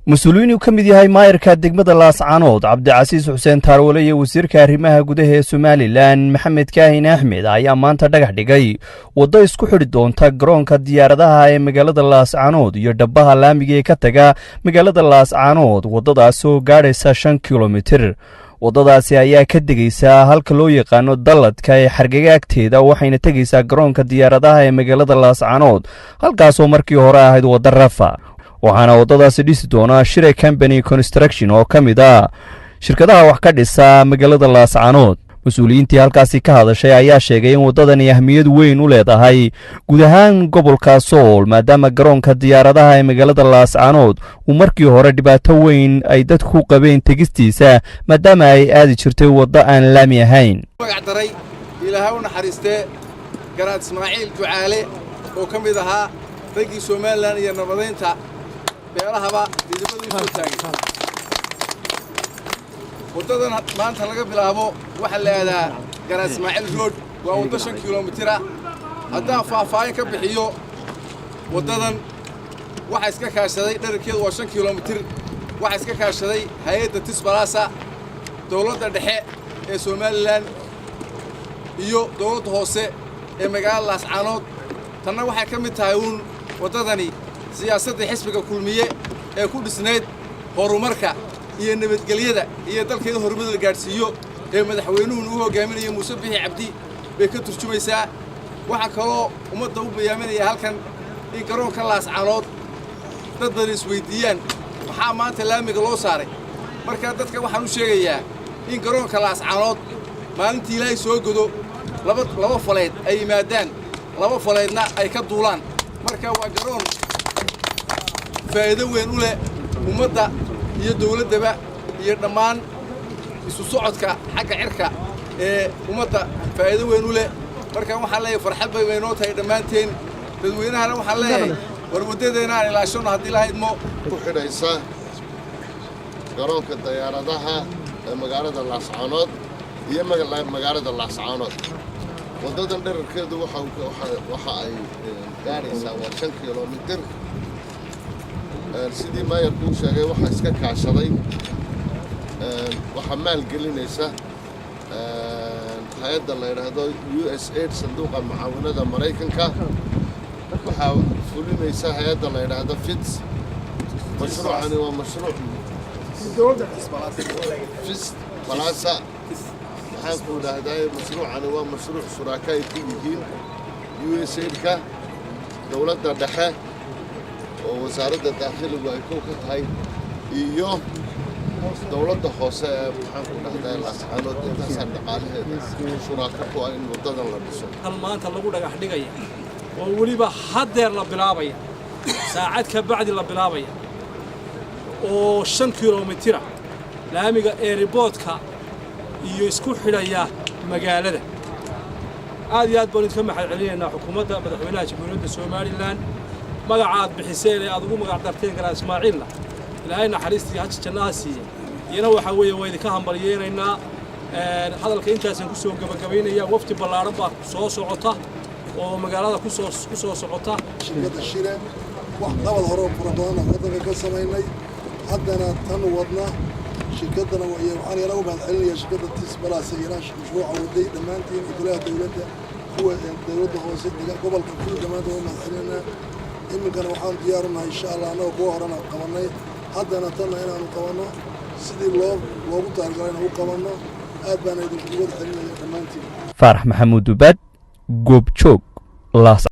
mas-uuliyiin uu ka mid yahay maayarka degmada laascaanood cabdicasiis xuseen taarwale iyo wasiirka arrimaha gudaha ee somalilan maxamed kaahin axmed ayaa maanta dhagax dhigay waddo isku xidhi doonta garoonka diyaaradaha ee magaalada laascaanood iyo dhabbaha laamiga ee ka taga magaalada laascaanood waddadaas oo gaadhaysa 5 kilomitir. waddadaasi ayaa ka degaysaa halka loo yaqaano dalladka ee xargaga agteeda waxayna tegaysaa garoonka diyaaradaha ee magaalada laascaanood halkaasoo markii hore ahayd wadda rafa. waxaana waddadaasi dhisi doona Shire Company Construction oo ka mid ah shirkadaha wax ka dhisa magaalada laascaanood. mas-uuliyiintii halkaasi ka hadashay ayaa sheegay in waddadani ahmiyad weyn u leedahay guud ahaan gobolka Sool maadaama garoonka diyaaradaha ee magaalada laascaanood uu markii hore dhibaato weyn ay dadku qabeen tegistiisa maadaama ay aadi jirtay waddo aan laami ahayn. magacdaray ilaahay u naxariistee garaad Ismaaciil Ducaale oo ka mid ahaa raggii Soomaaliland iyo nabadeynta beelahaba dibadda u soo taagay. waddadan maanta laga bilaabo waxa la yiraahdaa garaad Ismaaciil Road waa waddo 5 kilomitir ah. haddaan faahfaahin ka bixiyo waddadan waxa iska kaashaday dhererkeedu waa 5 kilomitir. waxa iska kaashaday hay'adda Tisbalasa dawladda dhexe ee Somaliland iyo dawladda hoose ee magaalada Laascaanood. tanna waxay ka mid tahay waddadani siyaasadda xisbiga kulmiye ee ku dhisneed horumarka iyo nabadgelyada iyo dalkeena horumarka gaarsiiyo ee madaxweynuhu uu hogaaminayo Muuse Bixi Cabdi bay ka turjumaysaa. waxa kaloo ummadda u bayaaminaya halkan in garoonka Laascaanood dad badan isweydiiyaan maxaa maanta laamiga loo saaray. marka dadka waxaan u sheegayaa in garoonka Laascaanood maalintii Ilaahay soo godo laba faleed ay yimaadaan laba faleedna ay ka duulaan. marka waa garoon faa'iido weyn u leh ummadda iyo dawladaba iyo dhammaan isu socodka xagga cirka ee ummadda faa'iido weyn u leh. marka waxaan leeyahay farxad bay weynoo tahay dhammaanteen dadweynahana waxaan leeyahay war waddadeena aan ilaashano haddii la haydmo ku xidhaysa garoonka diyaaradaha ee magaalada Laascaanood iyo magaalada Laascaanood. waddadan dhererkeedu waxa ay gaaraysaa 5 kilomitir. sidii maayarku uu sheegay waxa iska kaashaday waxa maalgelinaysa hay'adda la yiraahdo USAID sanduuqa mucaawinada Mareykanka. waxa fulinaysa hay'adda la yiraahdo FITS. mashruucani waa mashruuc dawladda Tisbalasa waxaan ku leeyahay mashruucani waa mashruuc shuraaka ay ku yihiin USAID-ka dawladda dhexe oo wasaaradda dakhliga ay ku tahay iyo dawladda hoose ee waxaan ku dhahdaa Laascaanood intaas dhaqaalaheeda shuraaka ku ay waddadan la dhiso. hal maanta lagu dhagax dhigaya oo waliba hadeer la bilaabaya saacad ka bacdi la bilaabaya oo 5 kilomitir laamiga airportka iyo isku xidhaya magaalada. aad iyo aad baan idinka mahad celinaynaa xukuumadda madaxweynaha jamhuuriyadda Somaliland magacaad bixiseen ee aad ugu magac darteen garaad Ismaaciilna ilaahay naxariistii haj jannaha siiyay iyana waxa weeye way idinka hambalyeeynaa. hadalka intaasan ku soo gabagabeynaya wafti ballaaran baa soo socota oo magaalada ku soo socota. shirkadda Shire wax qabad hore oo furabana waddanka ka sameynay haddana tan wadna shirkadana waxaan yara u mahad celinayaa shirkadda Tisbalasa iyo mashruuca waday dhammaantiin idulaha dawladda kuwa dawladda hoose gobolka ku dhammaantood u mahad celinaa. iminkana waxaan diyaar u nahay insha Allah anagoo kuwa horena qabanay haddana tanna inaanu qabanno sidii loogu talagalay inaan u qabanno. aad baan idinku wada celinaya dhammaantiin. Faarax Maxamuud Dubaad, Goobjoog, Laas.